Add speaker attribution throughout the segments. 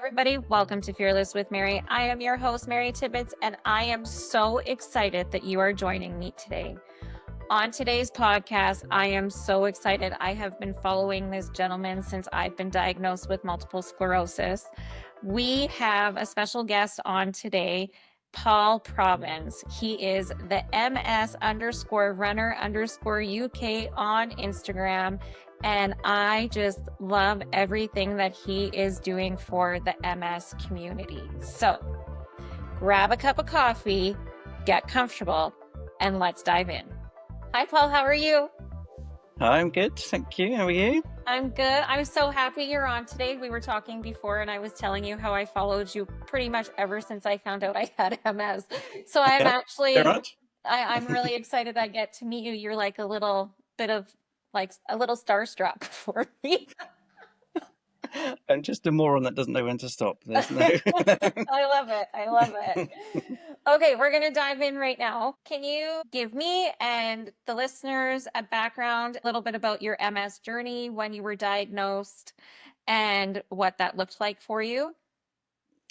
Speaker 1: everybody. Welcome to Fearless with Mary. I am your host, Mary Tibbetts, and I am so excited that you are joining me today. On today's podcast, I am so excited. I have been following this gentleman since I've been diagnosed with multiple sclerosis. We have a special guest on today, Paul Provins. He is the MS_runner_UK on Instagram. And I just love everything that he is doing for the MS community. So grab a cup of coffee, get comfortable, and let's dive in. Hi, Paul. How are you?
Speaker 2: I'm good. Thank you. How are you?
Speaker 1: I'm good. I'm so happy you're on today. We were talking before and I was telling you how I followed you pretty much ever since I found out I had MS. So I'm
Speaker 2: Yeah, very
Speaker 1: actually,
Speaker 2: much.
Speaker 1: I'm really excited I get to meet you. You're like a little bit of like a little starstruck for me.
Speaker 2: I'm just a moron that doesn't know when to stop. There's no.
Speaker 1: I love it. I love it. Okay, we're going to dive in right now. Can you give me and the listeners a background, a little bit about your MS journey, when you were diagnosed, and what that looked like for you?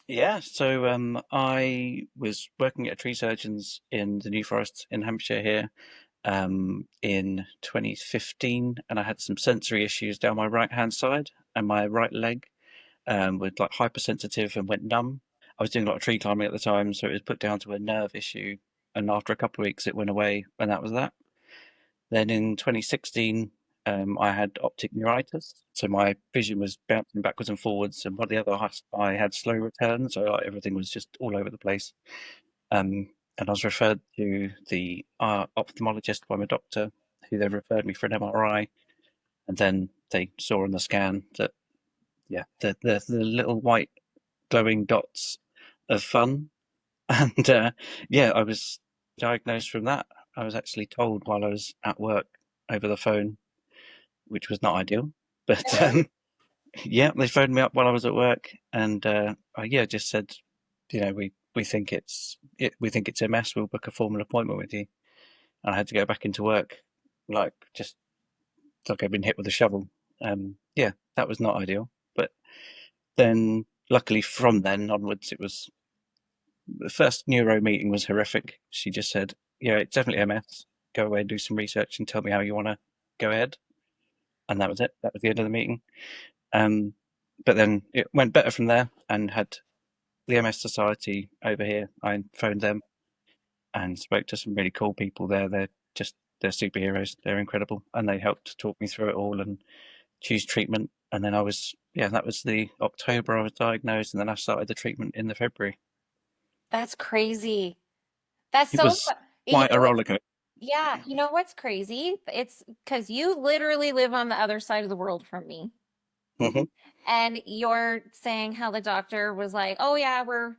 Speaker 2: Yeah, so I was working at a tree surgeon's in the New Forest in Hampshire here in 2015, and I had some sensory issues down my right hand side and my right leg with like hypersensitive and went numb. I was doing a lot of tree climbing at the time, so it was put down to a nerve issue, and after a couple of weeks, it went away, and that was that. Then in 2016, I had optic neuritis, so my vision was bouncing backwards and forwards, and one of the other I had slow return, so like, everything was just all over the place. And I was referred to the ophthalmologist by my doctor, who then referred me for an MRI, and then they saw on the scan that yeah, the little white glowing dots of fun, and yeah, I was diagnosed from that. I was actually told while I was at work over the phone, which was not ideal. But
Speaker 1: Really?
Speaker 2: yeah, they phoned me up while I was at work, and yeah, just said, we think we think it's MS. We'll book a formal appointment with you. And I had to go back into work, like just like I'd been hit with a shovel. Yeah, that was not ideal. But then, luckily, from then onwards, it was the first neuro meeting was horrific. She just said, "Yeah, it's definitely MS. Go away and do some research and tell me how you want to go ahead." And that was it. That was the end of the meeting. Um, but then it went better from there, and had the MS Society over here. I phoned them and spoke to some really cool people there. They're superheroes. They're incredible, and they helped talk me through it all and choose treatment. And then that was the October I was diagnosed, and then I started the treatment in the February.
Speaker 1: That's crazy. That's
Speaker 2: It
Speaker 1: so
Speaker 2: was
Speaker 1: fun. You
Speaker 2: quite a
Speaker 1: know what?
Speaker 2: roller coaster.
Speaker 1: Yeah, you know what's crazy? It's because you literally live on the other side of the world from me.
Speaker 2: Hmm.
Speaker 1: And you're saying how the doctor was like, "Oh yeah, we're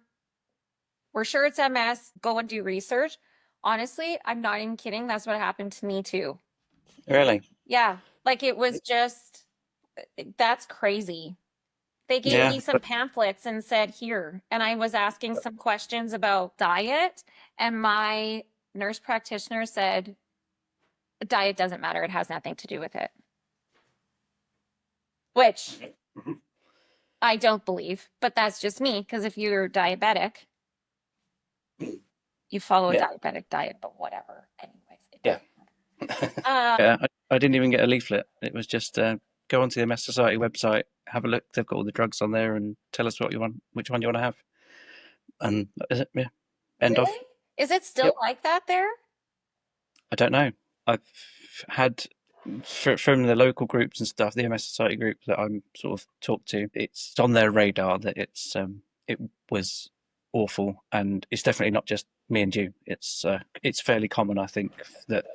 Speaker 1: sure it's MS. Go and do research." Honestly, I'm not even kidding. That's what happened to me too.
Speaker 2: Really?
Speaker 1: Yeah, like it was just that's crazy. They gave
Speaker 2: Yeah,
Speaker 1: me some pamphlets and said, "Here." And I was asking some questions about diet, and my nurse practitioner said, "Diet doesn't matter. It has nothing to do with it." Which I don't believe, but that's just me because if you're diabetic, you follow a
Speaker 2: yeah,
Speaker 1: diabetic diet, but whatever. Anyways, it
Speaker 2: yeah.
Speaker 1: doesn't matter.
Speaker 2: Yeah, I didn't even get a leaflet. It was just go onto the MS Society website, have a look. They've got all the drugs on there, and tell us what you want, which one you want to have. And that is it? Yeah. End of.
Speaker 1: Really? Is it still
Speaker 2: Yep.
Speaker 1: like that there?
Speaker 2: I don't know. I've had from the local groups and stuff, the MS Society group that I'm sort of talked to. It's on their radar that it was awful, and it's definitely not just me and you. It's fairly common, I think, that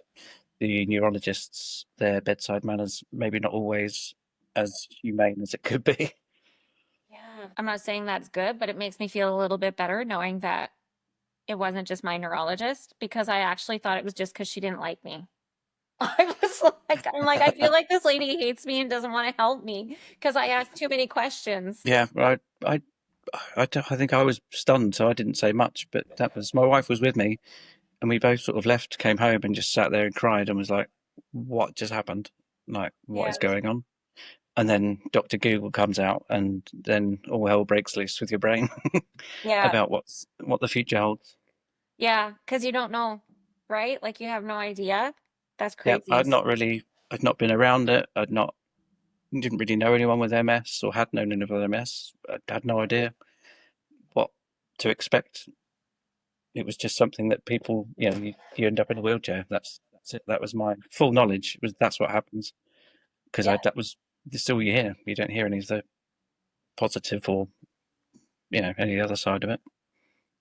Speaker 2: the neurologists, their bedside manners maybe not always as humane as it could be.
Speaker 1: Yeah. I'm not saying that's good, but it makes me feel a little bit better knowing that it wasn't just my neurologist because I actually thought it was just because she didn't like me. I feel like this lady hates me and doesn't want to help me because I asked too many questions.
Speaker 2: Yeah, I think I was stunned, so I didn't say much. But that was my wife was with me, and we both sort of left, came home, and just sat there and cried, and was like, "What just happened? Like, what is
Speaker 1: Yes.
Speaker 2: going on?" and then Dr. Google comes out, and then all hell breaks loose with your brain
Speaker 1: Yeah.
Speaker 2: about what the future holds.
Speaker 1: Yeah, because you don't know, right? Like you have no idea. That's
Speaker 2: Yeah,
Speaker 1: crazy.
Speaker 2: I'd not been around it. Didn't really know anyone with MS or had known anyone with MS. I had no idea what to expect. It was just something that people, you end up in a wheelchair. That's it. That was my full knowledge. That's what happens because
Speaker 1: Yeah.
Speaker 2: that was that's all you hear. You don't hear any of the positive or any other side of it.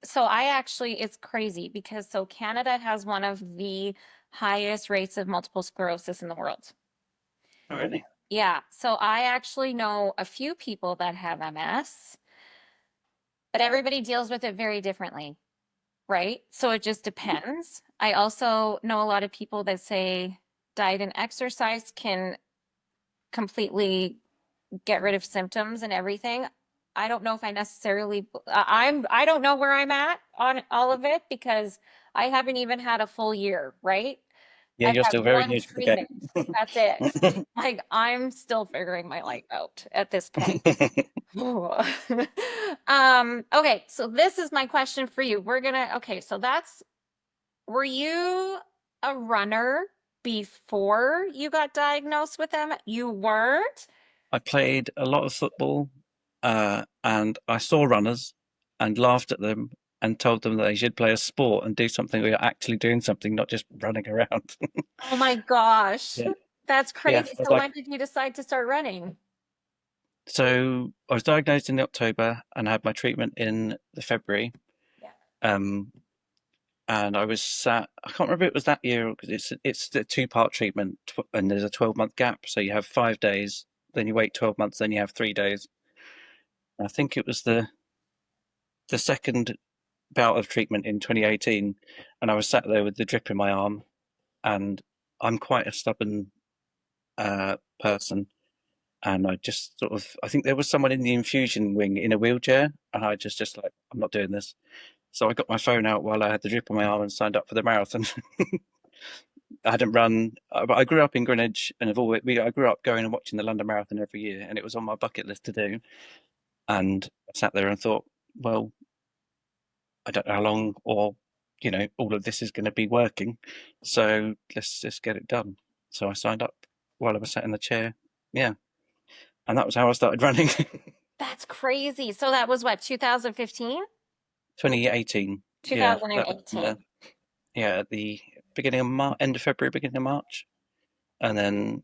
Speaker 1: So I actually, it's crazy because so Canada has one of the highest rates of multiple sclerosis in the world.
Speaker 2: Oh, really?
Speaker 1: Yeah. So I actually know a few people that have MS, but everybody deals with it very differently, right? So it just depends. I also know a lot of people that say diet and exercise can completely get rid of symptoms and everything. I don't know if I necessarily I don't know where I'm at on all of it because I haven't even had a full year, right?
Speaker 2: Yeah,
Speaker 1: I've
Speaker 2: you're
Speaker 1: had
Speaker 2: still very
Speaker 1: one
Speaker 2: new to the game.
Speaker 1: treatment. That's it. Like I'm still figuring my life out at this point. Okay, so this is my question for you. Okay, so were you a runner before you got diagnosed with them? You weren't?
Speaker 2: I played a lot of football, and I saw runners and laughed at them and told them that they should play a sport and do something where you're actually doing something, not just running around.
Speaker 1: Oh my gosh.
Speaker 2: Yeah,
Speaker 1: That's
Speaker 2: yeah.
Speaker 1: crazy.
Speaker 2: I was
Speaker 1: So
Speaker 2: like,
Speaker 1: when did you decide to start running?
Speaker 2: so I was diagnosed in October and I had my treatment in the February.
Speaker 1: Yeah.
Speaker 2: Um, and I was sat. I can't remember if it was that year because it's the two-part treatment, and there's a 12-month gap. So you have 5 days, then you wait 12 months, then you have 3 days. I think it was the second bout of treatment in 2018, and I was sat there with the drip in my arm, and I'm quite a stubborn person, and I think there was someone in the infusion wing in a wheelchair, and I just like, I'm not doing this. So I got my phone out while I had the drip on my arm and signed up for the marathon. I hadn't run, but I grew up in Greenwich, and I grew up going and watching the London Marathon every year, and it was on my bucket list to do. And I sat there and thought, well, I don't know how long or all of this is going to be working, so let's just get it done. So I signed up while I was sat in the chair, yeah, and that was how I started running.
Speaker 1: That's crazy. So that was what, 2015?
Speaker 2: 2018, yeah, that was
Speaker 1: 2018.
Speaker 2: at the beginning of end of February, beginning of March, and then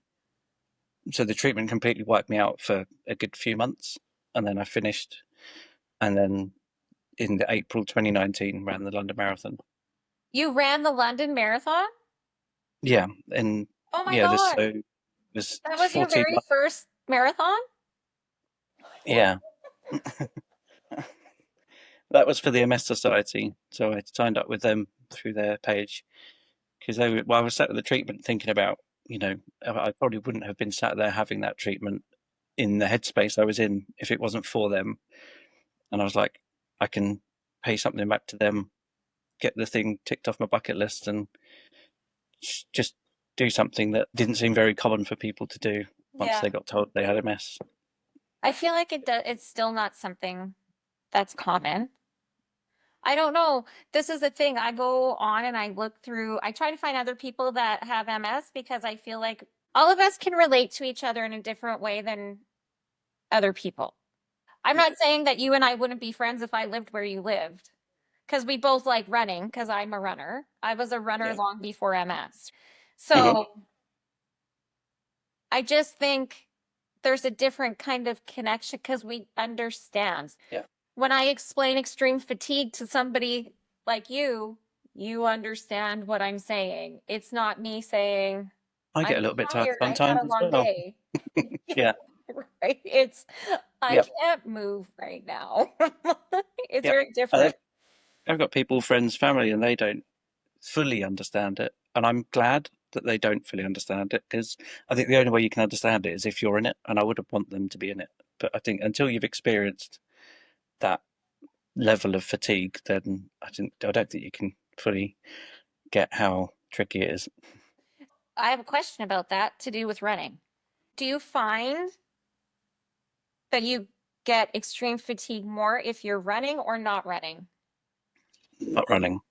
Speaker 2: so the treatment completely wiped me out for a good few months, and then I finished, and then in the April 2019 ran the London Marathon.
Speaker 1: You ran the London Marathon?
Speaker 2: Yeah, and
Speaker 1: Oh my
Speaker 2: yeah, this
Speaker 1: God.
Speaker 2: so it was
Speaker 1: That was your
Speaker 2: 14
Speaker 1: very
Speaker 2: months.
Speaker 1: first marathon?
Speaker 2: Yeah, that was for the MS Society. So I signed up with them through their page because I was sat with the treatment thinking about, I probably wouldn't have been sat there having that treatment in the headspace I was in if it wasn't for them. And I was like, I can pay something back to them, get the thing ticked off my bucket list, and just do something that didn't seem very common for people to do once
Speaker 1: Yeah.
Speaker 2: they got told they had MS.
Speaker 1: I feel like it's still not something that's common. I don't know. This is the thing. I go on and I look through, I try to find other people that have MS because I feel like all of us can relate to each other in a different way than other people. I'm
Speaker 2: Yeah.
Speaker 1: not saying that you and I wouldn't be friends if I lived where you lived, because we both like running, because I'm a runner. I was a runner
Speaker 2: Yeah.
Speaker 1: long before MS.
Speaker 2: Hmm.
Speaker 1: So I just think there's a different kind of connection because we understand.
Speaker 2: Yeah.
Speaker 1: When I explain extreme fatigue to somebody like you understand what I'm saying. It's not me saying,
Speaker 2: I
Speaker 1: I'm
Speaker 2: get a little bit tired
Speaker 1: tired, I had
Speaker 2: sometimes
Speaker 1: a
Speaker 2: as
Speaker 1: long
Speaker 2: well.
Speaker 1: day.
Speaker 2: Yeah.
Speaker 1: Right? It's, I
Speaker 2: Yeah.
Speaker 1: can't move right now. It's
Speaker 2: Yeah.
Speaker 1: very
Speaker 2: And
Speaker 1: different.
Speaker 2: I've got people, friends, family, and they don't fully understand it. And I'm glad that they don't fully understand it because I think the only way you can understand it is if you're in it. And I wouldn't want them to be in it. But I think until you've experienced that level of fatigue, then I don't think you can fully get how tricky it is.
Speaker 1: I have a question about that to do with running. Do you find that you get extreme fatigue more if you're running or not running.
Speaker 2: Not running.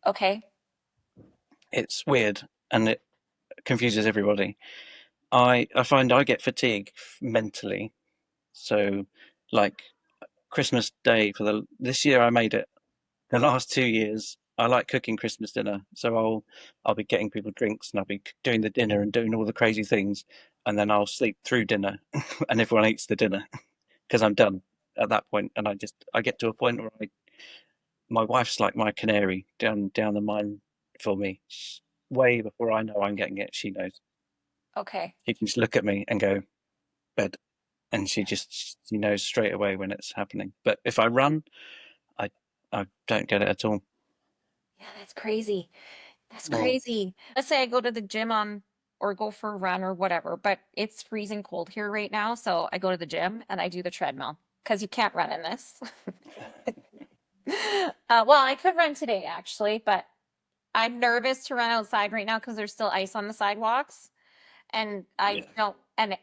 Speaker 1: Okay.
Speaker 2: It's weird and it confuses everybody. I find I get fatigue mentally. So, like Christmas Day for the this year, I made it. The last 2 years, I like cooking Christmas dinner, so I'll be getting people drinks and I'll be doing the dinner and doing all the crazy things, and then I'll sleep through dinner, and everyone eats the dinner because I'm done at that point, and I get to a point where my wife's like my canary down the mine for me. Way before I know I'm getting it, she knows.
Speaker 1: Okay.
Speaker 2: She can just look at me and go bed, and she knows straight away when it's happening. But if I run, I I don't get it at all.
Speaker 1: Yeah, that's crazy. That's
Speaker 2: Mm.
Speaker 1: crazy. Let's say I go to the gym on or go for a run or whatever, but it's freezing cold here right now. So I go to the gym and I do the treadmill because you can't run in this. Well, I could run today actually, but I'm nervous to run outside right now because there's still ice on the sidewalks. And I
Speaker 2: Yeah.
Speaker 1: don't, and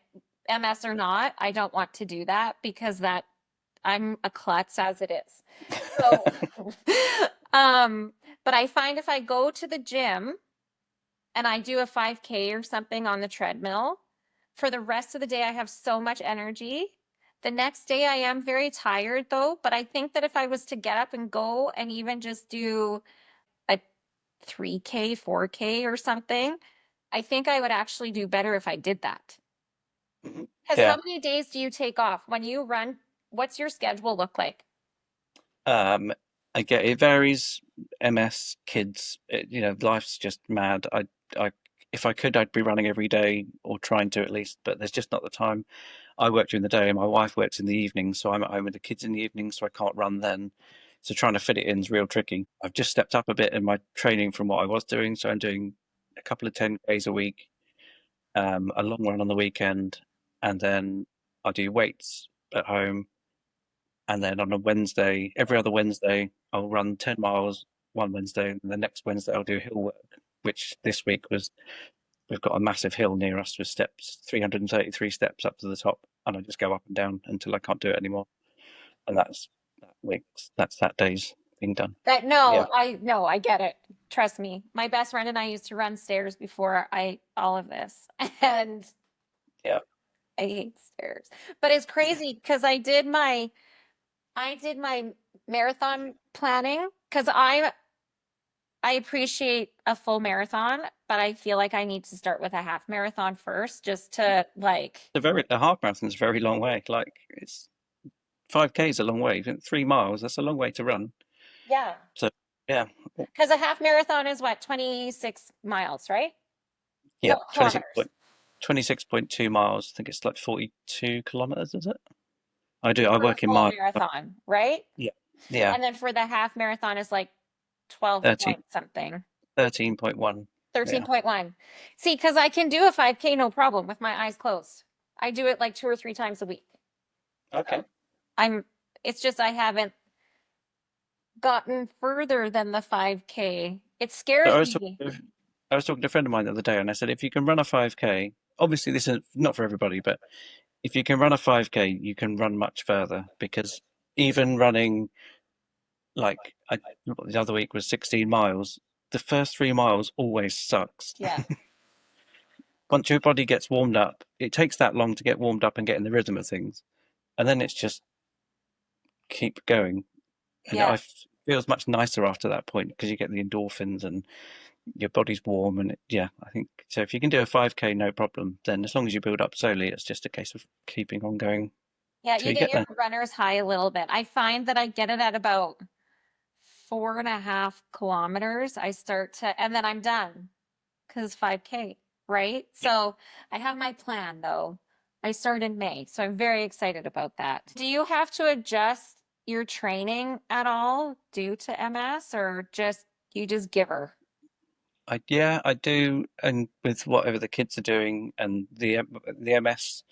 Speaker 1: MS or not, I don't want to do that because that I'm a klutz as it is. So, um, but I find if I go to the gym and I do a 5K or something on the treadmill, for the rest of the day, I have so much energy. The next day, I am very tired though, but I think that if I was to get up and go and even just do a 3K, 4K or something, I think I would actually do better if I did that.
Speaker 2: Mhm.
Speaker 1: Because how
Speaker 2: Yeah.
Speaker 1: many days do you take off when you run? What's your schedule look like?
Speaker 2: Um, I get it varies. MS kids, life's just mad. If I could, I'd be running every day or trying to at least, but there's just not the time. I work during the day, and my wife works in the evening, so I'm at home with the kids in the evening, so I can't run then. So trying to fit it in is real tricky. I've just stepped up a bit in my training from what I was doing, so I'm doing a couple of 10Ks a week, a long run on the weekend, and then I do weights at home. And then on a Wednesday, every other Wednesday, I'll run 10 miles one Wednesday, and the next Wednesday I'll do hill work, which this week was we've got a massive hill near us with steps, 333 steps up to the top, and I just go up and down until I can't do it anymore. And that's that day's thing done.
Speaker 1: That
Speaker 2: Yeah,
Speaker 1: no, I get it. Trust me. My best friend and I used to run stairs before I all of this. And
Speaker 2: yeah.
Speaker 1: I hate stairs. But it's crazy because I did my marathon planning because I appreciate a full marathon, but I feel like I need to start with a half marathon first just to like
Speaker 2: The half marathon's a very long way. Like it's 5K is a long way. 3 miles, that's a long way to run.
Speaker 1: yeah.
Speaker 2: So yeah,
Speaker 1: Because a half marathon is what, 26 miles, right?
Speaker 2: yeah,
Speaker 1: No, kilometers.
Speaker 2: 26.2 miles. I think it's like 42 kilometers, is it? I
Speaker 1: For a
Speaker 2: work in
Speaker 1: full
Speaker 2: miles.
Speaker 1: marathon, right?
Speaker 2: Yeah. Yeah.
Speaker 1: And then for the half marathon is like 12
Speaker 2: 13,
Speaker 1: point something,
Speaker 2: 13.1. Yeah.
Speaker 1: 13.1. See, because I can do a 5K no problem with my eyes closed. I do it like 2 or 3 times a week.
Speaker 2: Okay.
Speaker 1: So I'm, it's just I haven't gotten further than the 5K. It
Speaker 2: So
Speaker 1: scares me.
Speaker 2: I was talking to a friend of mine the other day, and I said, if you can run a 5K, obviously this is not for everybody, but if you can run a 5K, you can run much further because even running the other week was 16 miles. The first 3 miles always sucks.
Speaker 1: Yeah.
Speaker 2: Once your body gets warmed up, it takes that long to get warmed up and get in the rhythm of things, and then it's just keep going. And
Speaker 1: Yeah.
Speaker 2: feels much nicer after that point because you get the endorphins and your body's warm. And yeah, I think so. If you can do a 5K, no problem. Then as long as you build up slowly, it's just a case of keeping on going
Speaker 1: Yeah.
Speaker 2: till
Speaker 1: You
Speaker 2: you
Speaker 1: get
Speaker 2: get
Speaker 1: your
Speaker 2: there.
Speaker 1: runner's high a little bit. I find that I get it at about 4.5 kilometers. I start to, and then I'm done because 5K, right?
Speaker 2: Yeah.
Speaker 1: So I have my plan though. I start in May, so I'm very excited about that. Do you have to adjust your training at all due to MS or just you just give her?
Speaker 2: I do, and with whatever the kids are doing and the MS,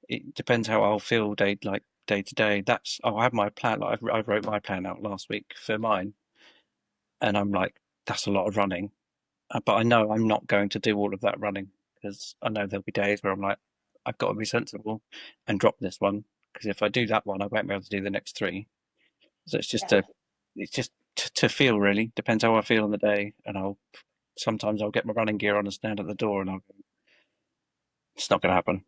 Speaker 2: it depends how I'll feel day to day. I'll have my plan. I wrote my plan out last week for mine, and I'm like, that's a lot of running. But I know I'm not going to do all of that running because I know there'll be days where I'm like, I've got to be sensible and drop this one. because if I do that one, I won't be able to do the next three. So
Speaker 1: Yeah.
Speaker 2: it's just to feel really. Depends how I feel on the day, and sometimes I'll get my running gear on and stand at the door, and it's not going to happen.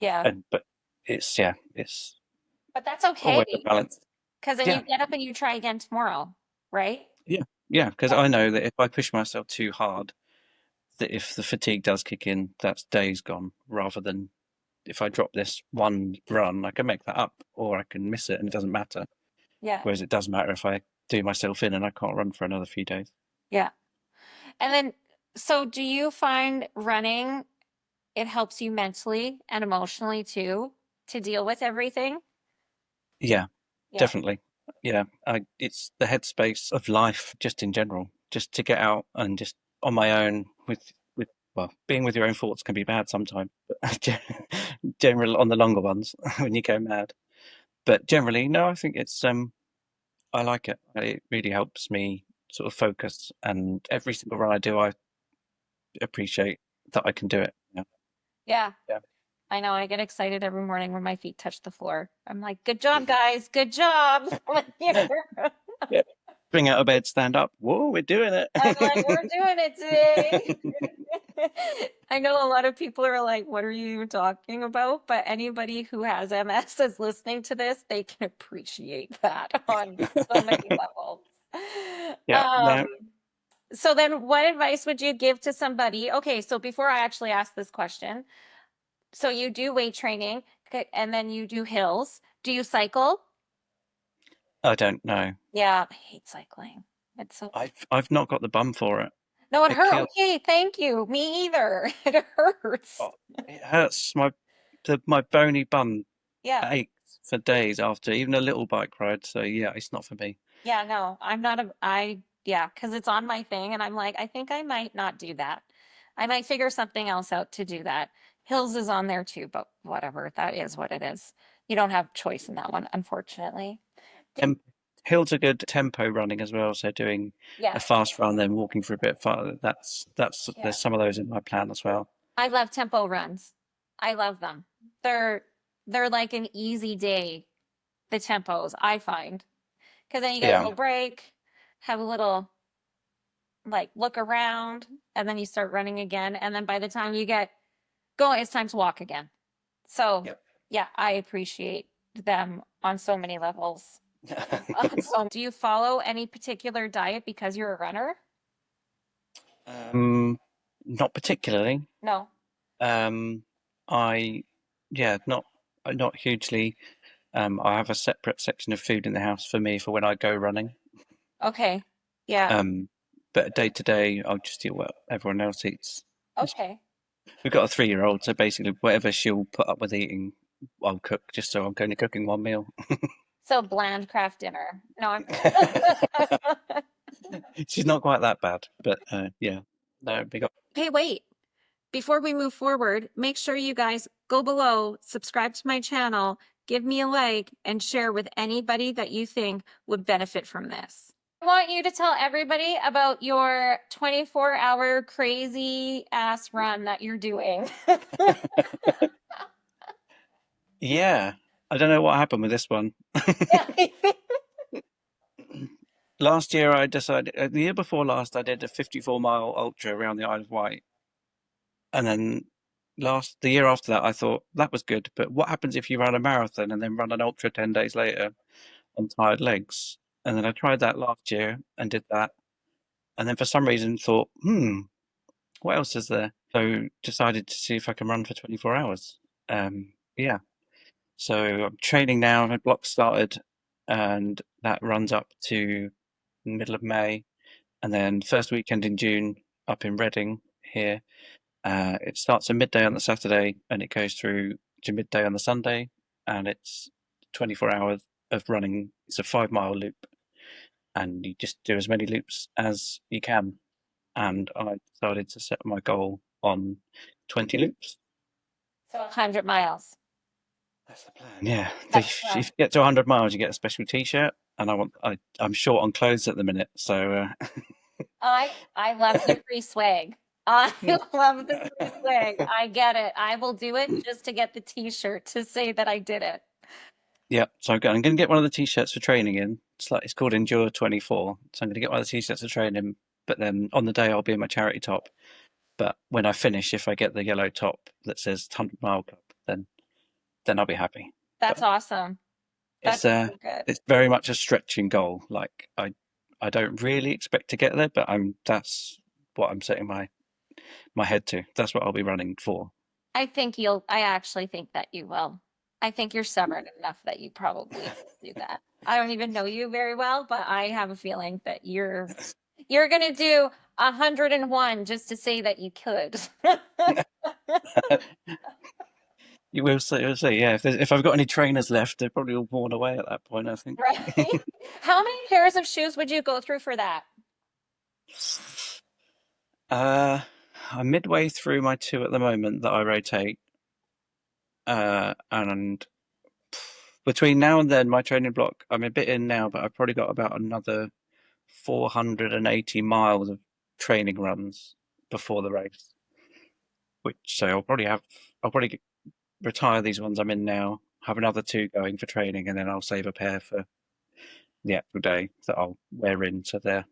Speaker 1: Yeah.
Speaker 2: But it's
Speaker 1: But that's okay
Speaker 2: always a balance.
Speaker 1: because then you
Speaker 2: Yeah,
Speaker 1: get up and you try again tomorrow, right?
Speaker 2: yeah, because
Speaker 1: Yeah.
Speaker 2: I know that if I push myself too hard, that if the fatigue does kick in, that's days gone. Rather than if I drop this one run, I can make that up, or I can miss it, and it doesn't matter.
Speaker 1: Yeah.
Speaker 2: Whereas it does matter if I do myself in and I can't run for another few days.
Speaker 1: Yeah. And then, so do you find running, it helps you mentally and emotionally too to deal with everything?
Speaker 2: Yeah,
Speaker 1: Yeah.
Speaker 2: definitely. Yeah, it's the headspace of life just in general, just to get out and just on my own with well, being with your own thoughts can be bad sometimes, but generally on the longer ones when you go mad. But generally, no, I think it's I like it. It really helps me sort of focus, and every single run I do, I appreciate that I can do it. Yeah,
Speaker 1: Yeah.
Speaker 2: yeah,
Speaker 1: I know. I get excited every morning when my feet touch the floor. I'm like, good job, guys. Good job. I'm
Speaker 2: yeah. Spring out of bed, stand up. Whoa, we're doing
Speaker 1: like, we're
Speaker 2: it.
Speaker 1: doing it today. I know a lot of people are like, what are you talking about? But anybody who has MS is listening to this, they can appreciate that on so many levels.
Speaker 2: Yeah,
Speaker 1: Um,
Speaker 2: no,
Speaker 1: so then what advice would you give to somebody? Okay, so before I actually ask this question, so you do weight training and then you do hills. Do you cycle?
Speaker 2: I don't know.
Speaker 1: Yeah, I hate cycling. It's so
Speaker 2: I've not got the bum for it.
Speaker 1: no, it
Speaker 2: It
Speaker 1: hurt.
Speaker 2: kills.
Speaker 1: Okay, thank you. Me either. It hurts.
Speaker 2: Oh, it hurts my bony bum
Speaker 1: Yeah.
Speaker 2: aches for days after even a little bike ride. So yeah, it's not for me.
Speaker 1: Yeah, no, I'm not a, yeah, because it's on my thing and I'm like, I think I might not do that. I might figure something else out to do that. Hills is on there too, but whatever, that is what it is. You don't have choice in that one, unfortunately.
Speaker 2: Tem Hills are good tempo running as well. So doing
Speaker 1: Yeah,
Speaker 2: a fast run, then walking for a bit farther. That's
Speaker 1: yeah.
Speaker 2: there's some of those in my plan as well.
Speaker 1: I love tempo runs. I love them. They're they're like an easy day, the tempos, I find. Because then you get a
Speaker 2: Yeah,
Speaker 1: little break, have a little like look around, and then you start running again. And then by the time you get going, it's time to walk again. So
Speaker 2: yep.
Speaker 1: yeah, I appreciate them on so many levels. Do you follow any particular diet because you're a runner?
Speaker 2: Um, Not particularly.
Speaker 1: No.
Speaker 2: Um, I yeah, not hugely. I have a separate section of food in the house for me for when I go running.
Speaker 1: Okay. Yeah.
Speaker 2: Um, but day to day, I'll just eat what everyone else eats.
Speaker 1: Okay.
Speaker 2: We've got a 3-year-old, so basically, whatever she'll put up with eating, I'll cook just so I'm only cooking one meal.
Speaker 1: So bland craft dinner. No, I'm
Speaker 2: She's not quite that bad, but yeah, no, we got.
Speaker 1: Hey, wait. Before we move forward, make sure you guys go below, subscribe to my channel, give me a like, and share with anybody that you think would benefit from this. I want you to tell everybody about your 24-hour crazy ass run that you're doing.
Speaker 2: Yeah, I don't know what happened with this one.
Speaker 1: Yeah.
Speaker 2: Last year, I decided, the year before last, I did a 54-mile ultra around the Isle of Wight. And then the year after that, I thought that was good. But what happens if you run a marathon and then run an ultra 10 days later on tired legs? And then I tried that last year and did that. And then for some reason thought, what else is there? So decided to see if I can run for 24 hours. Yeah. So I'm training now. My block started and that runs up to the middle of May. And then first weekend in June up in Reading here. It starts at midday on the Saturday and it goes through to midday on the Sunday, and it's 24 hours of running. It's a 5 mile loop, and you just do as many loops as you can. And I decided to set my goal on 20 loops.
Speaker 1: So 100 miles.
Speaker 2: That's the plan. Yeah,
Speaker 1: That's
Speaker 2: if you get to 100 miles, you get a special T-shirt, and I'm short on clothes at the minute, so
Speaker 1: I love the free swag. I love the free swag. I get it. I will do it just to get the t-shirt to say that I did it.
Speaker 2: Yeah, so I'm going to get one of the t-shirts for training in. It's called Endure 24. So I'm going to get one of the t-shirts for training, but then on the day I'll be in my charity top. But when I finish, if I get the yellow top that says 100 Mile Club, then I'll be happy.
Speaker 1: That's
Speaker 2: But
Speaker 1: awesome.
Speaker 2: it's
Speaker 1: That's so good.
Speaker 2: it's very much a stretching goal. Like I don't really expect to get there, but that's what I'm setting my head to. That's what I'll be running for.
Speaker 1: I actually think that you will. I think you're stubborn enough that you probably will do that. I don't even know you very well, but I have a feeling that you're gonna do 101 just to say that you could.
Speaker 2: You will see. We'll see. Yeah, if I've got any trainers left, they're probably all worn away at that point, I think.
Speaker 1: Right? How many pairs of shoes would you go through for that?
Speaker 2: Uh, I'm midway through my two at the moment that I rotate, and between now and then, my training block, I'm a bit in now, but I've probably got about another 480 miles of training runs before the race. Which so I'll probably retire these ones I'm in now, have another two going for training, and then I'll save a pair for the actual day that I'll wear in, so they're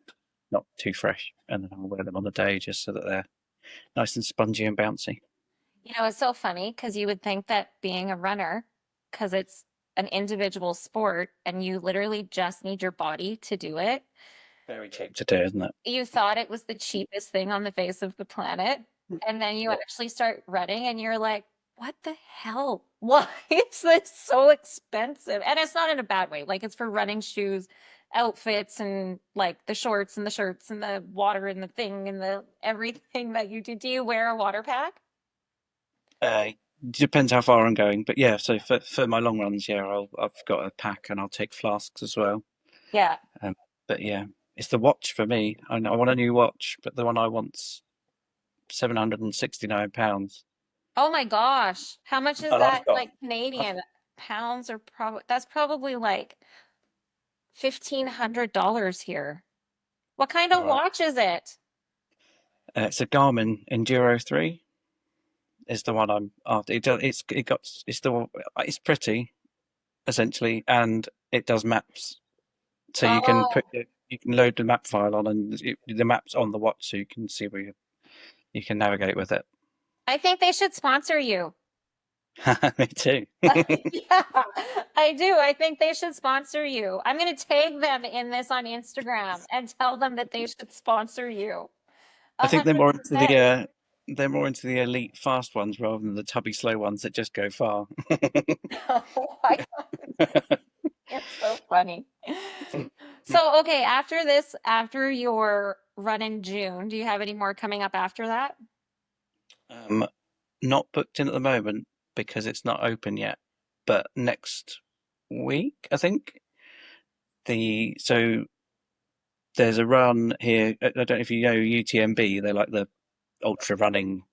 Speaker 2: not too fresh, and then I'll wear them on the day just so that they're nice and spongy and bouncy.
Speaker 1: You know, it's so funny because you would think that being a runner, because it's an individual sport and you literally just need your body to do it,
Speaker 2: Very cheap to do, isn't it?
Speaker 1: you thought it was the cheapest thing on the face of the planet. And then you
Speaker 2: Yeah.
Speaker 1: actually start running and you're like, what the hell? Why is this so expensive? And it's not in a bad way. Like it's for running shoes, outfits, and like the shorts and the shirts and the water and the thing and the everything that you do. Do you wear a water pack?
Speaker 2: Uh, Depends how far I'm going, but yeah. So for my long runs, yeah, I've got a pack and I'll take flasks as well.
Speaker 1: Yeah.
Speaker 2: Um, but yeah, it's the watch for me. I want a new watch, but the one I want's £769,
Speaker 1: Oh my gosh. How much is
Speaker 2: and
Speaker 1: that like
Speaker 2: I've
Speaker 1: Canadian? Pounds are probably that's probably like $1,500 here. What kind of
Speaker 2: right.
Speaker 1: watch is it?
Speaker 2: It's a Garmin Enduro 3 is the one I'm after. It's pretty essentially, and it does maps. So
Speaker 1: Oh,
Speaker 2: you can load the map file on, and the map's on the watch, so you can see you can navigate with it.
Speaker 1: I think they should sponsor you.
Speaker 2: Me too.
Speaker 1: Yeah, I do. I think they should sponsor you. I'm going to tag them in this on Instagram and tell them that they should sponsor you.
Speaker 2: I
Speaker 1: A
Speaker 2: think
Speaker 1: hundred percent.
Speaker 2: they're more into the elite fast ones rather than the tubby slow ones that just go far.
Speaker 1: Oh my God, it's so funny. So, okay, after this, after your run in June, do you have any more coming up after that?
Speaker 2: Um, Not booked in at the moment because it's not open yet. But next week, I think there's a run here. I don't know if you know UTMB. They're like the ultra running.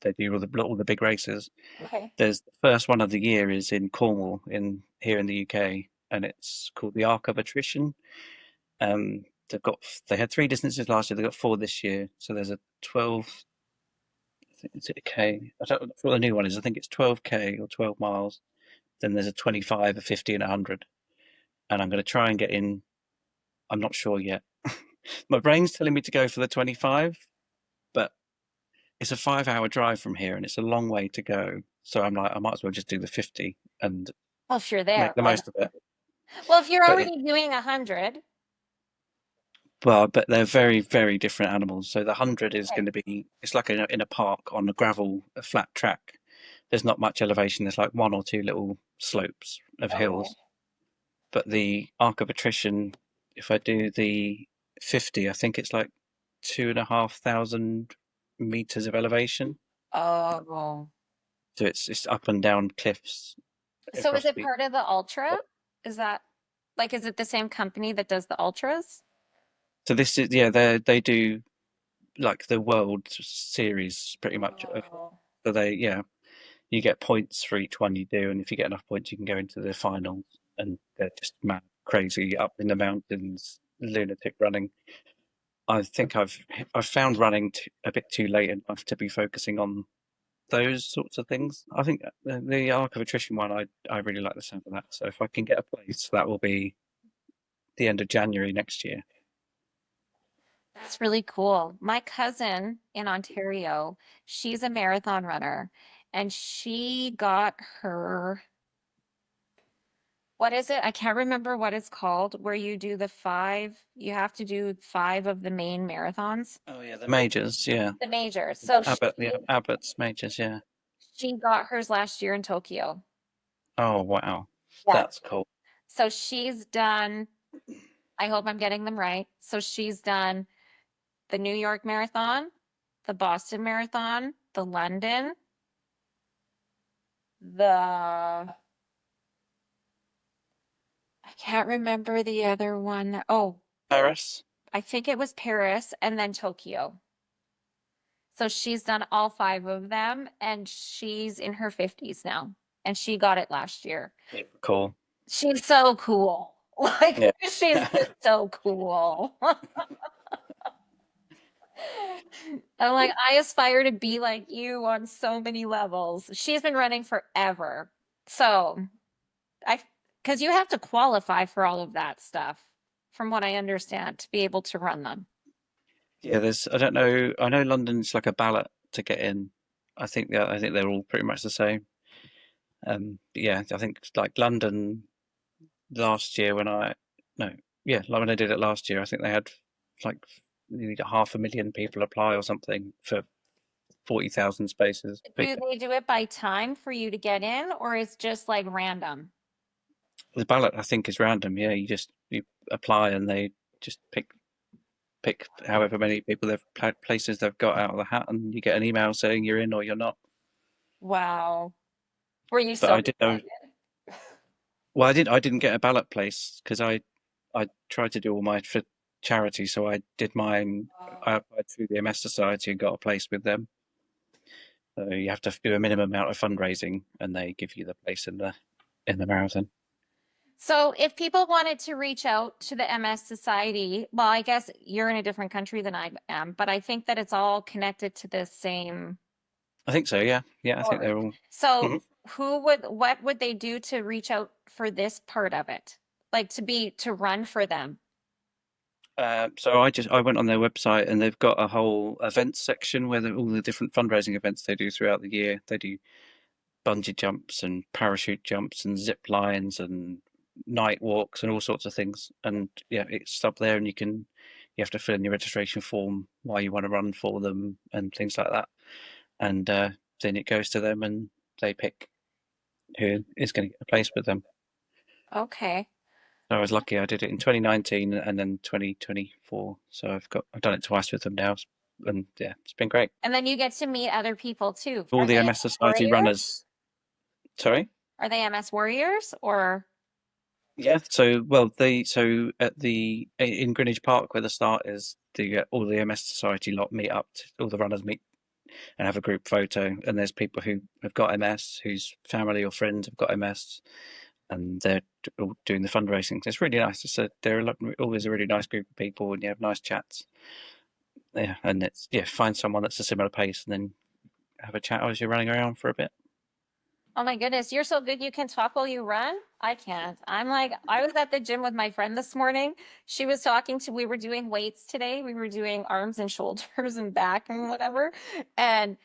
Speaker 2: They do all the big races.
Speaker 1: Okay.
Speaker 2: There's the first one of the year is in Cornwall in here in the UK, and it's called the Arc of Attrition. They've got they had three distances last year. They've got four this year. So there's a 12. I think it's a K. I don't know what the new one is. I think it's 12K or 12 miles. Then there's a 25, a 50, and a 100. And I'm going to try and get in. I'm not sure yet. My brain's telling me to go for the 25, but it's a 5 hour drive from here and it's a long way to go. So I'm like, I might as well just do the 50 and
Speaker 1: Well, if you're
Speaker 2: make
Speaker 1: there,
Speaker 2: the
Speaker 1: why not?
Speaker 2: most of it.
Speaker 1: Well, if you're
Speaker 2: But it,
Speaker 1: already doing 100,
Speaker 2: but they're very, very different animals. So the 100 is
Speaker 1: okay.
Speaker 2: going to be, it's like in a park on a flat track. There's not much elevation. There's like one or two little slopes of
Speaker 1: Okay.
Speaker 2: hills. But the arc of attrition, if I do the 50, I think it's like 2,500 meters of elevation.
Speaker 1: Oh.
Speaker 2: So it's up and down cliffs
Speaker 1: So is
Speaker 2: across
Speaker 1: it
Speaker 2: the.
Speaker 1: part of the Ultra? Is that like, is it the same company that does the Ultras?
Speaker 2: So this is yeah they do like the World Series pretty much.
Speaker 1: Oh.
Speaker 2: So they yeah you get points for each one you do, and if you get enough points, you can go into the finals. And they're just mad, crazy up in the mountains, lunatic running. I think I've found running a bit too late in life to be focusing on those sorts of things. I think the Arc of Attrition one, I really like the sound of that. So if I can get a place, that will be the end of January next year.
Speaker 1: That's really cool. My cousin in Ontario, she's a marathon runner and she got her, what is it? I can't remember what it's called, where you do the five, you have to do five of the main marathons,
Speaker 2: Oh yeah, the majors, yeah.
Speaker 1: the majors. So
Speaker 2: Abbott, yeah, Abbott's majors, yeah.
Speaker 1: she got hers last year in Tokyo.
Speaker 2: Oh wow,
Speaker 1: Yeah.
Speaker 2: that's cool.
Speaker 1: So she's done, I hope I'm getting them right. So she's done the New York Marathon, the Boston Marathon, the London, the I can't remember the other one. Oh,
Speaker 2: Paris.
Speaker 1: I think it was Paris and then Tokyo. So she's done all five of them and she's in her 50s now. And she got it last year.
Speaker 2: Yeah, cool.
Speaker 1: She's so cool. Like,
Speaker 2: Yeah.
Speaker 1: she's just so cool. I'm like, I aspire to be like you on so many levels. She's been running forever. So I, because you have to qualify for all of that stuff, from what I understand, to be able to run them.
Speaker 2: Yeah, there's I don't know. I know London's like a ballot to get in. I think they're all pretty much the same. But yeah, I think like London last year when I no, yeah, like when I did it last year, I think they had like nearly 500,000 people apply or something for 40,000 spaces. But
Speaker 1: Do they do it by time for you to get in, or is just like random?
Speaker 2: the ballot I think is random. Yeah, you apply and they just pick however many people places they've got out of the hat, and you get an email saying you're in or you're not.
Speaker 1: Wow. Were you
Speaker 2: But
Speaker 1: so
Speaker 2: I did know.
Speaker 1: excited?
Speaker 2: Well, I didn't get a ballot place because I tried to do all mine for charity, so I did mine. I applied through the MS Society and got a place with them. So you have to do a minimum amount of fundraising, and they give you the place in the marathon.
Speaker 1: So if people wanted to reach out to the MS Society, well, I guess you're in a different country than I am, but I think that it's all connected to the same
Speaker 2: I think so. Yeah, yeah. I think
Speaker 1: org.
Speaker 2: they're all.
Speaker 1: So
Speaker 2: Mhm.
Speaker 1: what would they do to reach out for this part of it? Like to run for them?
Speaker 2: So I went on their website and they've got a whole events section where all the different fundraising events they do throughout the year. They do bungee jumps and parachute jumps and zip lines and night walks and all sorts of things. And yeah, it's up there, and you have to fill in your registration form why you want to run for them and things like that. And then it goes to them, and they pick who is going to get a place with them.
Speaker 1: Okay.
Speaker 2: So I was lucky. I did it in 2019 and then 2024. So I've done it twice with them now, and yeah, it's been great.
Speaker 1: And then you get to meet other people too.
Speaker 2: All
Speaker 1: Are
Speaker 2: the
Speaker 1: they
Speaker 2: MS
Speaker 1: MS
Speaker 2: Society
Speaker 1: warriors?
Speaker 2: runners. Sorry.
Speaker 1: Are they MS warriors or
Speaker 2: Yeah, so well, so at the in Greenwich Park where the start is, all the MS Society lot meet up. All the runners meet and have a group photo. And there's people who have got MS, whose family or friends have got MS, and they're all doing the fundraising. It's really nice. They're always a really nice group of people, and you have nice chats. Yeah, and it's find someone that's a similar pace, and then have a chat as you're running around for a bit.
Speaker 1: oh my goodness, you're so good you can talk while you run? I can't. I'm like, I was at the gym with my friend this morning. She was talking to, we were doing weights today. We were doing arms and shoulders and back and whatever. And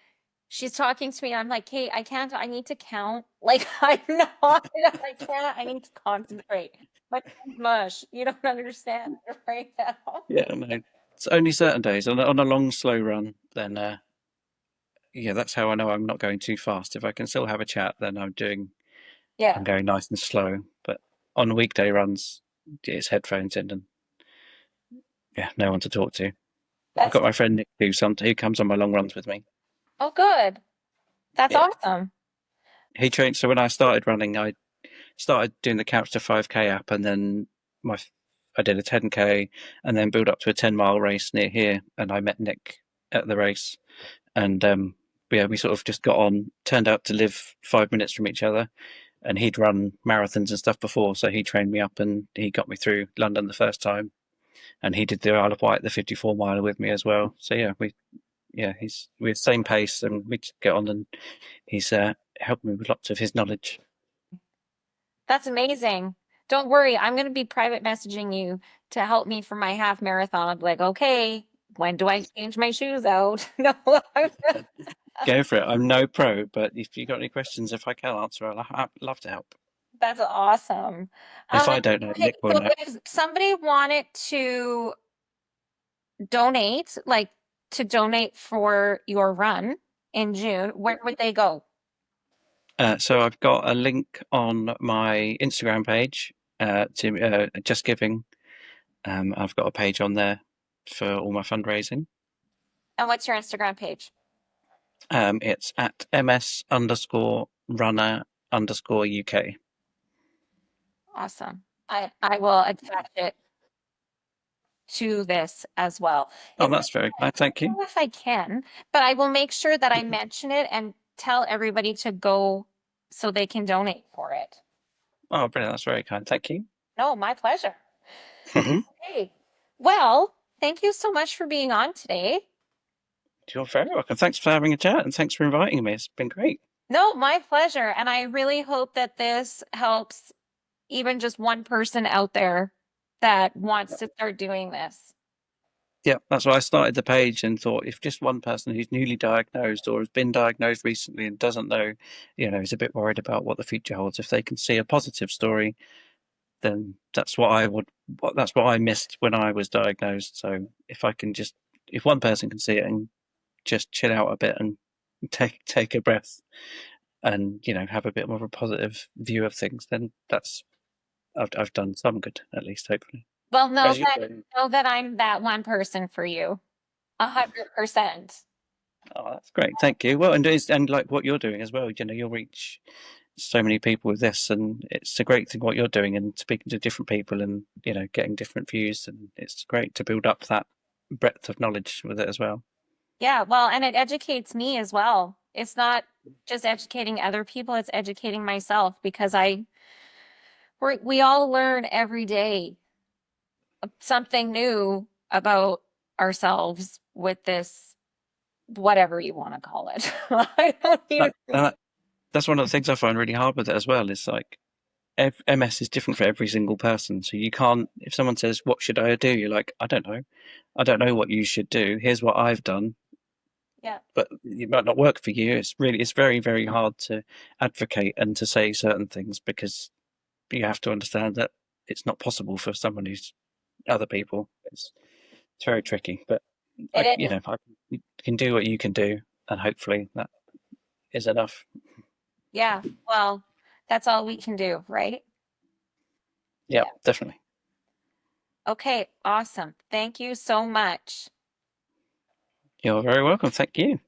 Speaker 1: she's talking to me. I'm like, Kate, I can't, I need to count. Like, I'm not, I can't, I need to concentrate. My tongue's mush. You don't understand right now.
Speaker 2: Yeah, no, it's only certain days on a long slow run. Then yeah, that's how I know I'm not going too fast. If I can still have a chat, then I'm
Speaker 1: Yeah,
Speaker 2: going nice and slow. But on weekday runs, it's headphones in and yeah, no one to talk to. I've
Speaker 1: that's,
Speaker 2: got my friend Nick who comes on my long runs with me.
Speaker 1: oh, good. That's
Speaker 2: Yeah,
Speaker 1: awesome.
Speaker 2: he trained. So when I started running, I started doing the Couch to 5K app, and then my I did a 10K, and then built up to a 10-mile race near here. And I met Nick at the race, and yeah, we sort of just got on. Turned out to live 5 minutes from each other, and he'd run marathons and stuff before, so he trained me up, and he got me through London the first time, and he did the Isle of Wight, the 54 miler with me as well. So yeah, yeah, we're the same pace, and we just get on, and he's helped me with lots of his knowledge.
Speaker 1: That's amazing. Don't worry, I'm going to be private messaging you to help me for my half marathon. Like, okay, when do I change my shoes out? No,
Speaker 2: Go for it. I'm no pro, but if you got any questions, if I can answer, I'd love to help.
Speaker 1: that's awesome.
Speaker 2: If I don't know,
Speaker 1: Okay,
Speaker 2: Nick will
Speaker 1: so
Speaker 2: know.
Speaker 1: if somebody wanted to donate, like to donate for your run in June, where would they go?
Speaker 2: So I've got a link on my Instagram page to Just Giving. I've got a page on there for all my fundraising.
Speaker 1: And what's your Instagram page?
Speaker 2: It's at ms_runner_UK.
Speaker 1: Awesome. I will attach it to this as well.
Speaker 2: Oh,
Speaker 1: If I
Speaker 2: that's very
Speaker 1: can,
Speaker 2: kind. Thank
Speaker 1: I don't
Speaker 2: you.
Speaker 1: know if I can, but I will make sure that I mention it and tell everybody to go so they can donate for it.
Speaker 2: Oh, brilliant. That's very kind. Thank you.
Speaker 1: No, my pleasure. Hey, well, thank you so much for being on today.
Speaker 2: You're very welcome. Thanks for having a chat, and thanks for inviting me. It's been great.
Speaker 1: No, my pleasure. And I really hope that this helps even just one person out there that wants to start doing this.
Speaker 2: Yeah, that's why I started the page and thought if just one person who's newly diagnosed or has been diagnosed recently and doesn't know, is a bit worried about what the future holds, if they can see a positive story, then that's what that's what I missed when I was diagnosed. So if one person can see it and just chill out a bit and take a breath and have a bit more of a positive view of things, then I've done some good, at least, hopefully.
Speaker 1: Well,
Speaker 2: As you're doing.
Speaker 1: know that I'm that one person for you. 100%.
Speaker 2: Oh, that's great. Thank you. Well, and like what you're doing as well, you'll reach so many people with this, and it's a great thing what you're doing and speaking to different people and, getting different views, and it's great to build up that breadth of knowledge with it as well.
Speaker 1: Yeah, well, and it educates me as well. It's not just educating other people, it's educating myself because we all learn every day something new about ourselves with this, whatever you want to call it. I don't even.
Speaker 2: That's one of the things I find really hard with it as well. Is like MS is different for every single person. So you can't, if someone says, "What should I do?" You're like, "I don't know. I don't know what you should do. Here's what I've done."
Speaker 1: Yeah.
Speaker 2: But it might not work for you. It's very, very hard to advocate and to say certain things because you have to understand that it's not possible for someone who's other people. It's very tricky, but
Speaker 1: It is.
Speaker 2: you can do what you can do, and hopefully that is enough.
Speaker 1: Yeah. Well, that's all we can do, right?
Speaker 2: Yeah,
Speaker 1: Yeah.
Speaker 2: definitely.
Speaker 1: Okay, awesome. Thank you so much.
Speaker 2: You're very welcome. Thank you.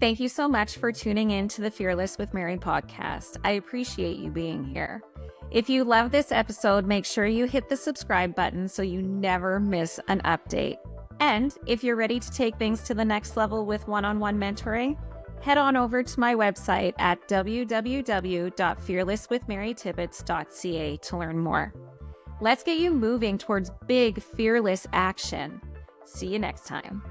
Speaker 1: Thank you so much for tuning in to the Fearless with Mary podcast. I appreciate you being here. If you love this episode, make sure you hit the subscribe button so you never miss an update. And if you're ready to take things to the next level with one-on-one mentoring, head on over to my website at www.fearlesswithmarytibbets.ca to learn more. Let's get you moving towards big, fearless action. See you next time.